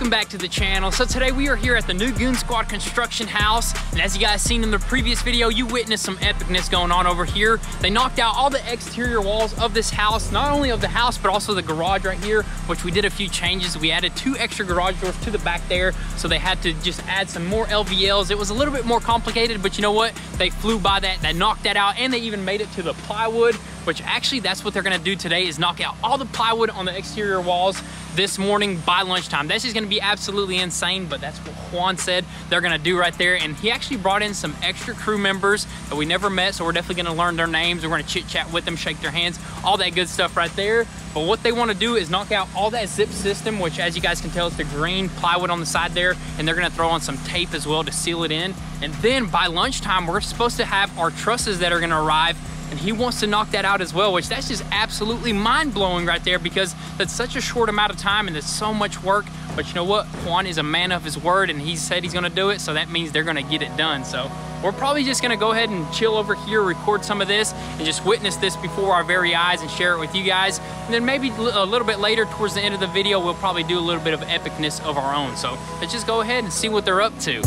welcome back to the channel. So today we are here at the new Goonzquad construction house, and as you guys seen in the previous video, you witnessed some epicness going on over here. They knocked out all the exterior walls of this house, not only of the house but also the garage right here, which we did a few changes. We added 2 extra garage doors to the back there, so they had to just add some more LVLs. It was a little bit more complicated, but you know what, they flew by that. They knocked that out, and they even made it to the plywood, which actually that's what they're gonna do today, is knock out all the plywood on the exterior walls this morning by lunchtime. This is gonna be absolutely insane, but that's what Juan said they're gonna do right there. And he actually brought in some extra crew members that we never met, so we're definitely gonna learn their names. We're gonna chit chat with them, shake their hands, all that good stuff right there. But what they wanna do is knock out all that zip system, which as you guys can tell, it's the green plywood on the side there, and they're gonna throw on some tape as well to seal it in. And then by lunchtime, we're supposed to have our trusses that are gonna arrive, and he wants to knock that out as well, which that's just absolutely mind-blowing right there, because that's such a short amount of time and it's so much work. But you know what, Juan is a man of his word, and he said he's gonna do it, so that means they're gonna get it done. So we're probably just gonna go ahead and chill over here, record some of this, and just witness this before our very eyes and share it with you guys. And then maybe a little bit later, towards the end of the video, we'll probably do a little bit of epicness of our own. So let's just go ahead and see what they're up to.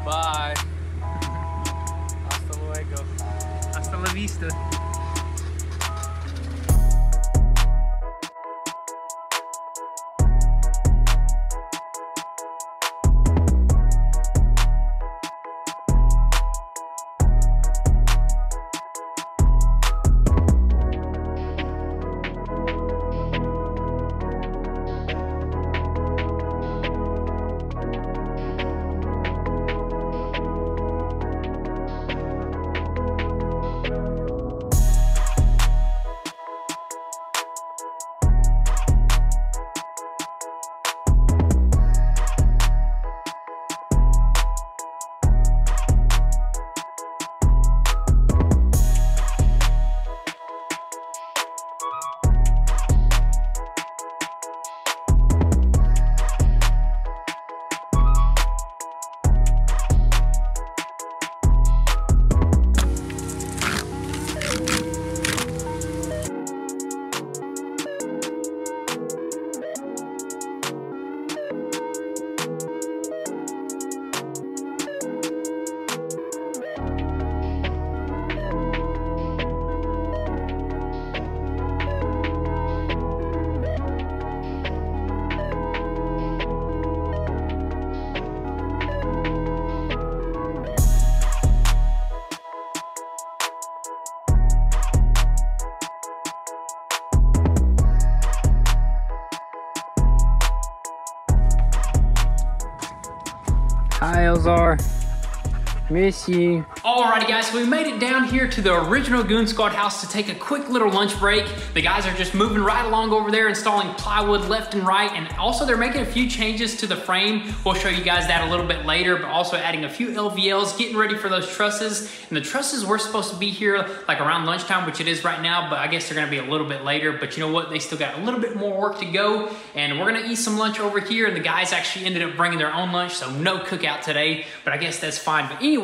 Bye. Hasta luego. Hasta la vista. Hi, Elzar. Miss you. Alrighty guys, so we made it down here to the original Goonzquad house to take a quick little lunch break. The guys are just moving right along over there, installing plywood left and right, and also they're making a few changes to the frame. We'll show you guys that a little bit later, but also adding a few LVLs, getting ready for those trusses. And the trusses were supposed to be here like around lunchtime, which it is right now, but I guess they're gonna be a little bit later. But you know what, they still got a little bit more work to go, and we're gonna eat some lunch over here, and the guys actually ended up bringing their own lunch, so no cookout today, but I guess that's fine. But anyways,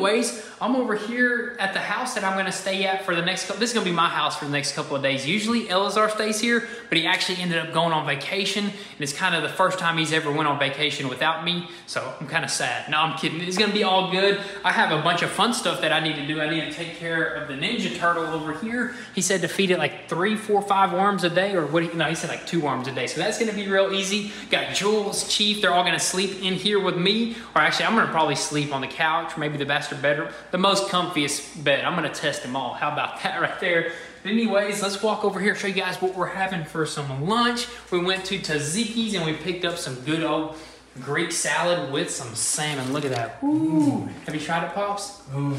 I'm over here at the house that I'm gonna stay at for the next couple, this is gonna be my house for the next couple of days. Usually Elazar stays here, but he actually ended up going on vacation, and it's kind of the first time he's ever went on vacation without me, so I'm kind of sad. No, I'm kidding, it's gonna be all good. I have a bunch of fun stuff that I need to do. I need to take care of the Ninja Turtle over here. He said to feed it like 3, 4, 5 worms a day, or what, no, he said like 2 worms a day, so that's gonna be real easy. Got Jules, Chief, they're all gonna sleep in here with me, or actually I'm gonna probably sleep on the couch, maybe the master bedroom, the most comfiest bed. I'm gonna test them all. How about that right there? But anyways, let's walk over here, show you guys what we're having for some lunch. We went to Tzatziki's and we picked up some good old Greek salad with some salmon. Look at that. Ooh. Have you tried it, Pops? Oh,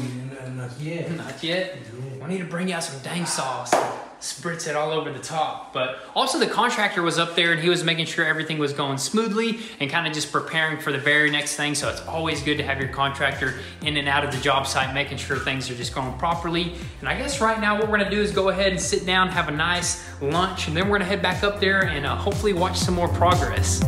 not yet. Not yet? Yeah. I need to bring out some dang sauce. spritz it all over the top. But also the contractor was up there and he was making sure everything was going smoothly and kind of just preparing for the very next thing. So it's always good to have your contractor in and out of the job site, making sure things are just going properly. And I guess right now what we're gonna do is go ahead and sit down, have a nice lunch, and then we're gonna head back up there and hopefully watch some more progress.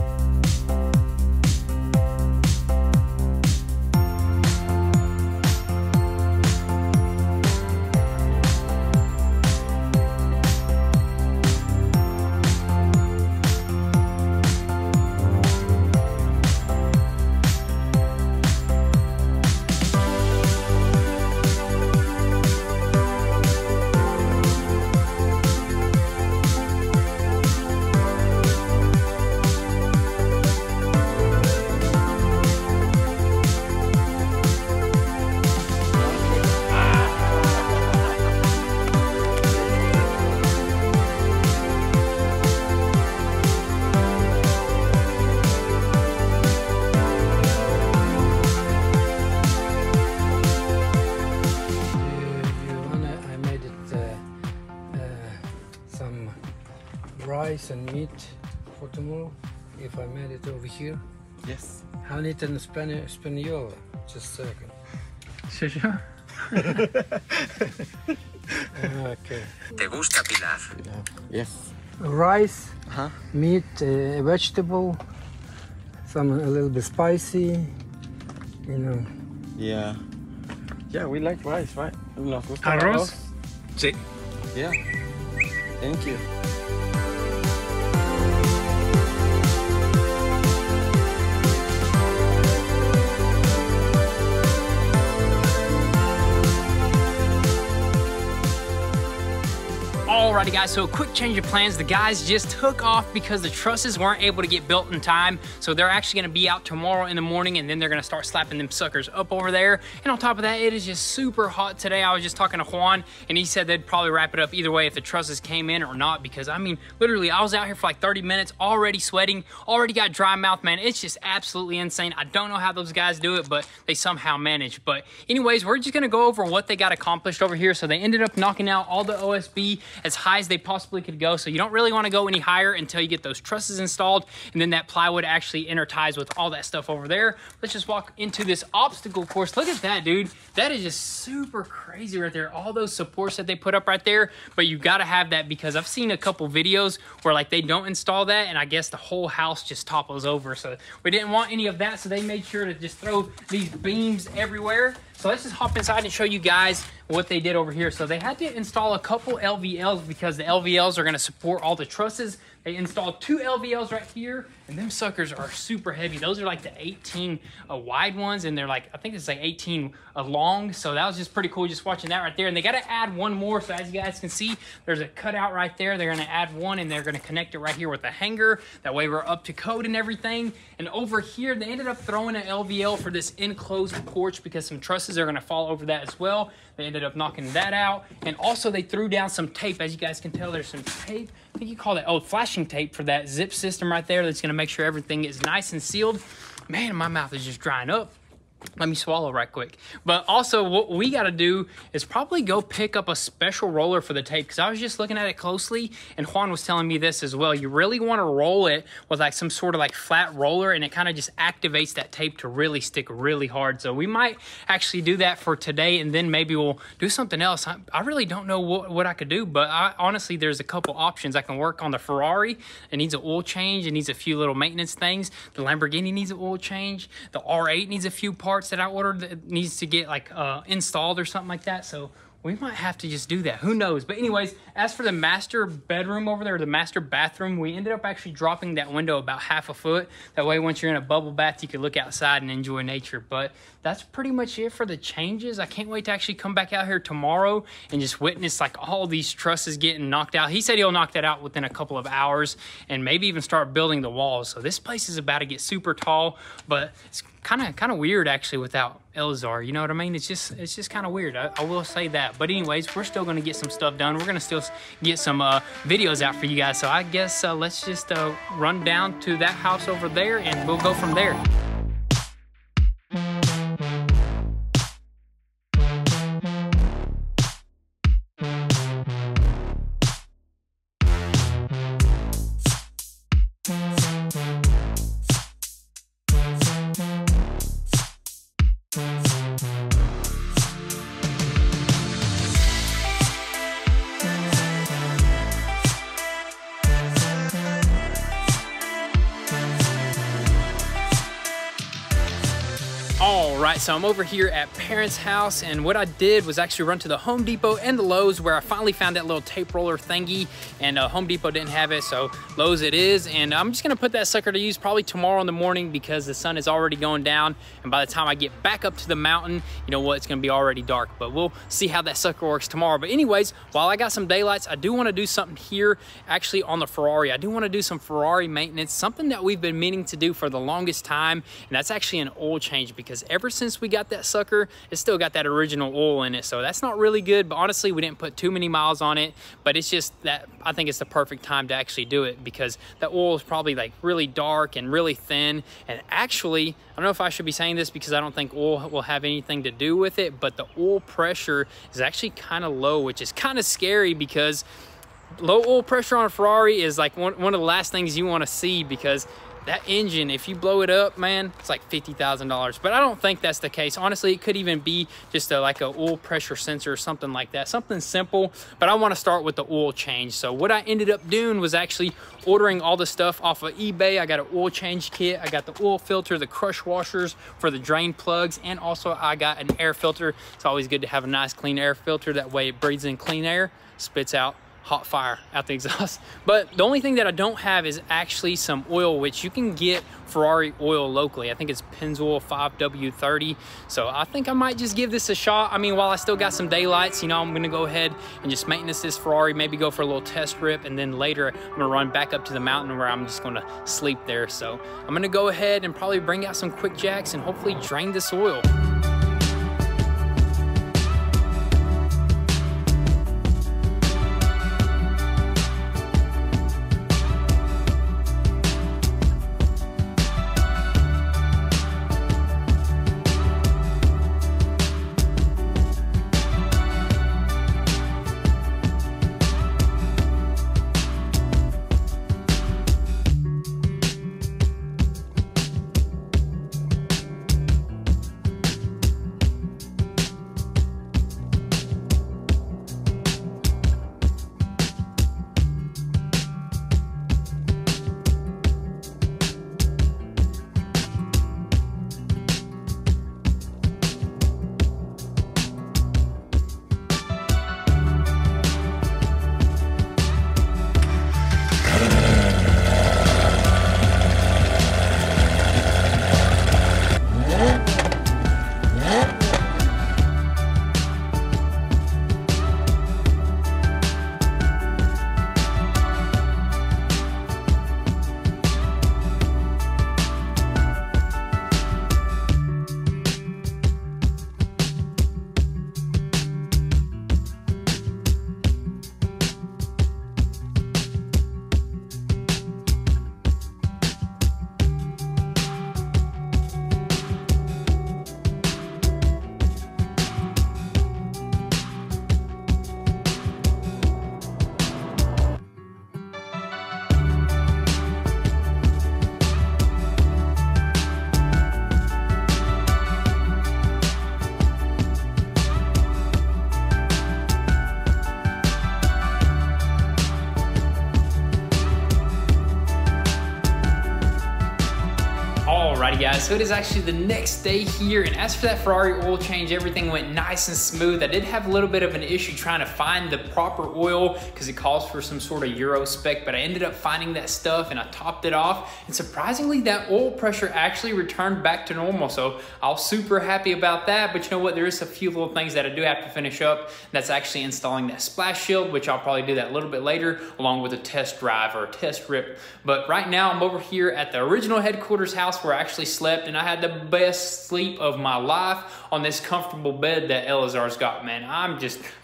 Rice and meat for tomorrow. If I made it over here. Yes. How need in Spanish? Just a second. Sure. Okay. ¿Te gusta Pilar? Yes. Rice, meat, vegetable, some a little bit spicy, you know. Yeah. Yeah, we like rice, right? Nos gusta Arroz? Sí. Yeah. Thank you. Alrighty guys, so a quick change of plans. The guys just took off because the trusses weren't able to get built in time. So they're actually gonna be out tomorrow in the morning and then they're gonna start slapping them suckers up over there. And on top of that, it is just super hot today. I was just talking to Juan and he said they'd probably wrap it up either way if the trusses came in or not, because I mean, literally I was out here for like 30 minutes already sweating, already got dry mouth, man. It's just absolutely insane. I don't know how those guys do it, but they somehow manage. But anyways, we're just gonna go over what they got accomplished over here. So they ended up knocking out all the OSB as high as they possibly could go. So you don't really want to go any higher until you get those trusses installed, and then that plywood actually interties with all that stuff over there. Let's just walk into this obstacle course. Look at that, dude. That is just super crazy right there. All those supports that they put up right there, but you got to have that because I've seen a couple videos where like they don't install that and I guess the whole house just topples over. So we didn't want any of that, so they made sure to just throw these beams everywhere. So let's just hop inside and show you guys what they did over here. So they had to install a couple LVLs because the LVLs are gonna support all the trusses. They installed 2 LVLs right here, and them suckers are super heavy. Those are like the 18 wide ones, and they're like, I think it's like 18 long. So that was just pretty cool just watching that right there. And they gotta add one more. So as you guys can see, there's a cutout right there. They're gonna add one and they're gonna connect it right here with a hanger. That way we're up to code and everything. And over here, they ended up throwing an LVL for this enclosed porch because some trusses are gonna fall over that as well. They ended up knocking that out. And also they threw down some tape. As you guys can tell, there's some tape. I think you call that, flashing tape for that zip system right there. That's gonna make sure everything is nice and sealed. Man, my mouth is just drying up. Let me swallow right quick. But also what we got to do is probably go pick up a special roller for the tape, because I was just looking at it closely and Juan was telling me this as well. You really want to roll it with like some sort of like flat roller, and it kind of just activates that tape to really stick really hard. So we might actually do that for today, and then maybe we'll do something else. I really don't know what I could do, but honestly there's a couple options. I can work on the Ferrari. It needs an oil change. It needs a few little maintenance things. The Lamborghini needs an oil change. The R8 needs a few parts that I ordered that needs to get like installed or something like that. So we might have to just do that. Who knows? But anyways, as for the master bedroom over there, the master bathroom, we ended up actually dropping that window about 1/2 foot. That way, once you're in a bubble bath, you can look outside and enjoy nature. But that's pretty much it for the changes. I can't wait to actually come back out here tomorrow and just witness like all these trusses getting knocked out. He said he'll knock that out within a couple of hours and maybe even start building the walls. So this place is about to get super tall, but it's kind of weird actually without Elazar, you know what I mean? It's just kind of weird. I will say that. But anyways, we're still gonna get some stuff done. We're gonna still get some videos out for you guys. So I guess let's just run down to that house over there and we'll go from there. All right, so I'm over here at Parents' house, and what I did was actually run to the Home Depot and the Lowe's, where I finally found that little tape roller thingy, and Home Depot didn't have it, so Lowe's it is. And I'm just gonna put that sucker to use probably tomorrow in the morning because the sun is already going down, and by the time I get back up to the mountain, you know what, it's gonna be already dark, but we'll see how that sucker works tomorrow. But anyways, while I got some daylights, I do wanna do something here actually on the Ferrari. I do wanna do some Ferrari maintenance, something that we've been meaning to do for the longest time, and that's actually an oil change, because ever since we got that sucker, it's still got that original oil in it, so that's not really good. But honestly, we didn't put too many miles on it, but it's just that I think it's the perfect time to actually do it, because that oil is probably like really dark and really thin. And actually, I don't know if I should be saying this because I don't think oil will have anything to do with it, but the oil pressure is actually kind of low, which is kind of scary, because low oil pressure on a Ferrari is like one of the last things you want to see, because that engine, if you blow it up, man, it's like $50,000. But I don't think that's the case. Honestly, it could even be just like a oil pressure sensor or something like that, something simple. But I want to start with the oil change. So what I ended up doing was actually ordering all the stuff off of eBay. I got an oil change kit. I got the oil filter, the crush washers for the drain plugs, and also I got an air filter. It's always good to have a nice clean air filter. That way it breathes in clean air, spits out hot fire out the exhaust. But the only thing that I don't have is actually some oil, which you can get Ferrari oil locally. I think it's Pennzoil 5W30. So I think I might just give this a shot. I mean, while I still got some daylights, you know, I'm gonna go ahead and just maintenance this Ferrari, maybe go for a little test rip, and then later I'm gonna run back up to the mountain where I'm just gonna sleep there. So I'm gonna go ahead and probably bring out some quick jacks and hopefully drain this oil. Alrighty guys, so it is actually the next day here, and as for that Ferrari oil change, everything went nice and smooth. I did have a little bit of an issue trying to find the proper oil because it calls for some sort of Euro spec, but I ended up finding that stuff and I topped it off, and surprisingly that oil pressure actually returned back to normal, so I was super happy about that. But you know what, there is a few little things that I do have to finish up. That's actually installing that splash shield, which I'll probably do that a little bit later, along with a test drive or a test rip. But right now I'm over here at the original headquarters house where I actually slept, and I had the best sleep of my life on this comfortable bed that Elazar's got, man. I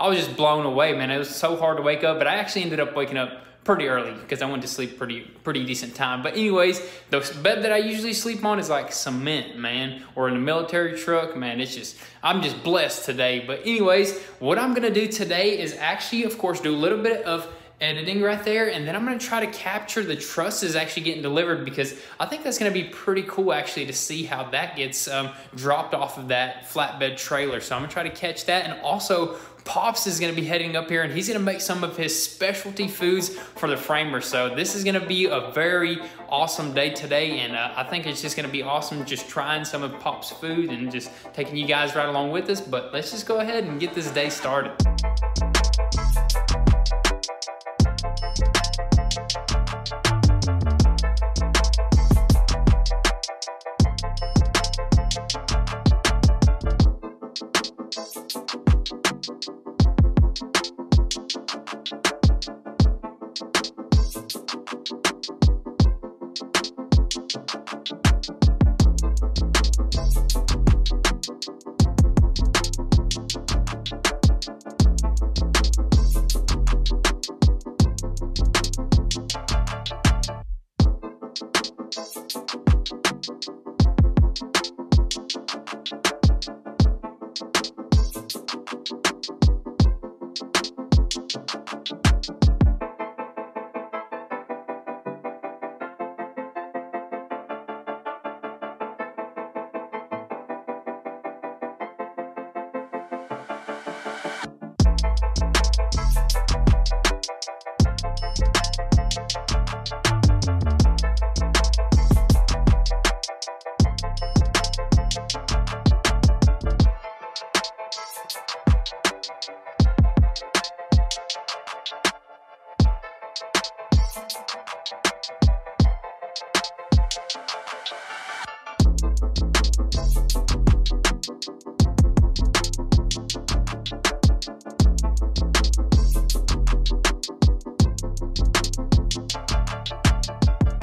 was just blown away, man. It was so hard to wake up, but I actually ended up waking up pretty early because I went to sleep pretty decent time. But anyways, the bed that I usually sleep on is like cement, man, or in a military truck, man. It's just, I'm just blessed today. But anyways, what I'm gonna do today is actually, of course, do a little bit of editing right there, and then I'm gonna try to capture the trusses actually getting delivered, because I think that's gonna be pretty cool actually to see how that gets dropped off of that flatbed trailer. So I'm gonna try to catch that, and also Pops is gonna be heading up here and he's gonna make some of his specialty foods for the framers. So this is gonna be a very awesome day today, and I think it's just gonna be awesome just trying some of Pop's food and just taking you guys right along with us. But let's just go ahead and get this day started.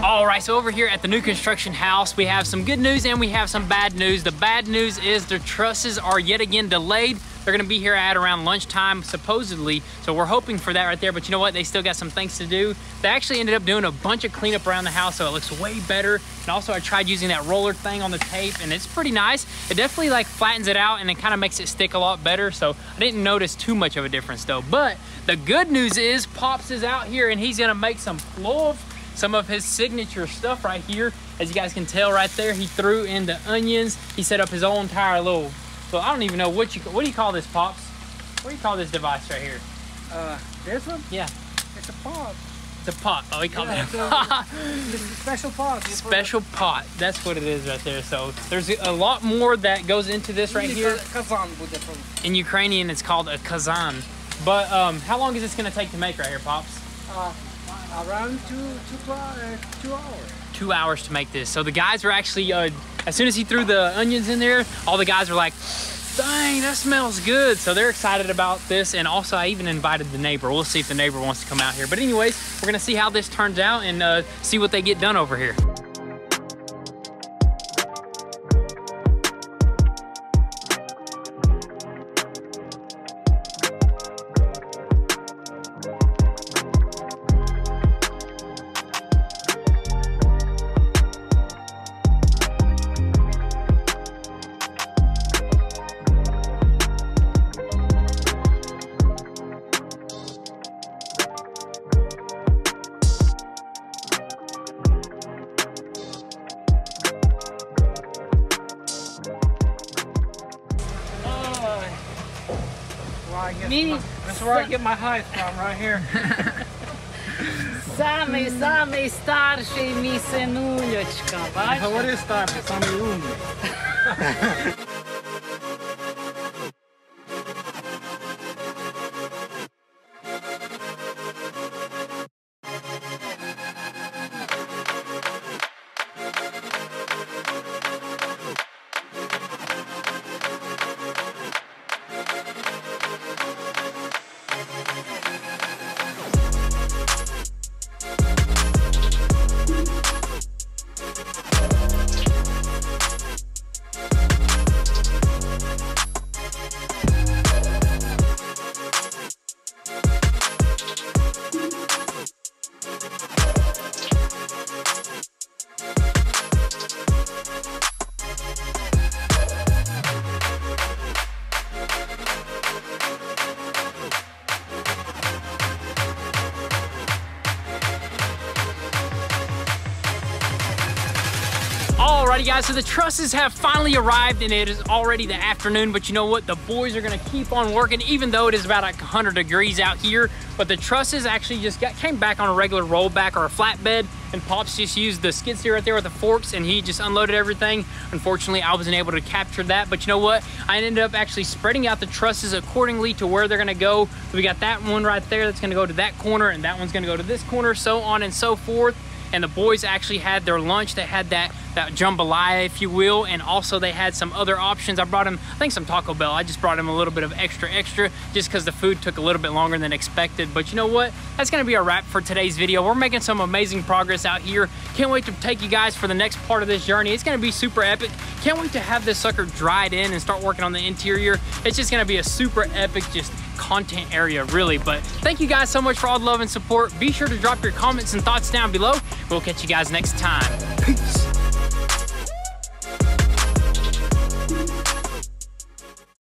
All right, so over here at the new construction house, we have some good news and we have some bad news. The bad news is the trusses are yet again delayed. They're gonna be here at around lunchtime, supposedly. So we're hoping for that right there, but you know what? They still got some things to do. They actually ended up doing a bunch of cleanup around the house, so it looks way better. And also I tried using that roller thing on the tape and it's pretty nice. It definitely like flattens it out and it kind of makes it stick a lot better. So I didn't notice too much of a difference though. But the good news is Pops is out here and he's gonna make some some of his signature stuff right here. As you guys can tell right there, he threw in the onions. He set up his own entire little, well, I don't even know what do you call this, Pops? What do you call this device right here? This one? Yeah. It's a pot. It's a pot. Oh, he called it a pot. It's a special pot. Special pot. That's what it is right there. So there's a lot more that goes into this right here. In Ukrainian, it's called a kazan. But how long is this gonna take to make right here, Pops? Around 2 hours. 2 hours to make this. So the guys were actually, as soon as he threw the onions in there, all the guys were like, dang, that smells good. So they're excited about this. And also I even invited the neighbor. We'll see if the neighbor wants to come out here. But anyways, we're gonna see how this turns out and see what they get done over here. That's where I get my height from, right here. Самый старший мій синулечка, бачиш? Говори старший, самый умный. Alrighty guys, so the trusses have finally arrived and it is already the afternoon, but you know what? The boys are gonna keep on working even though it is about like 100 degrees out here. But the trusses actually just came back on a regular rollback or a flatbed, and Pops just used the skid steer right there with the forks and he just unloaded everything. Unfortunately, I wasn't able to capture that, but you know what? I ended up actually spreading out the trusses accordingly to where they're gonna go. We got that one right there that's gonna go to that corner, and that one's gonna go to this corner, so on and so forth. And the boys actually had their lunch. They had that jambalaya, if you will, and also they had some other options. I brought them, I think, some Taco Bell. I just brought them a little bit of extra just because the food took a little bit longer than expected. But you know what? That's gonna be a wrap for today's video. We're making some amazing progress out here. Can't wait to take you guys for the next part of this journey. It's gonna be super epic. Can't wait to have this sucker dried in and start working on the interior. It's just gonna be a super epic, just content area, really. But thank you guys so much for all the love and support. Be sure to drop your comments and thoughts down below. We'll catch you guys next time. Peace.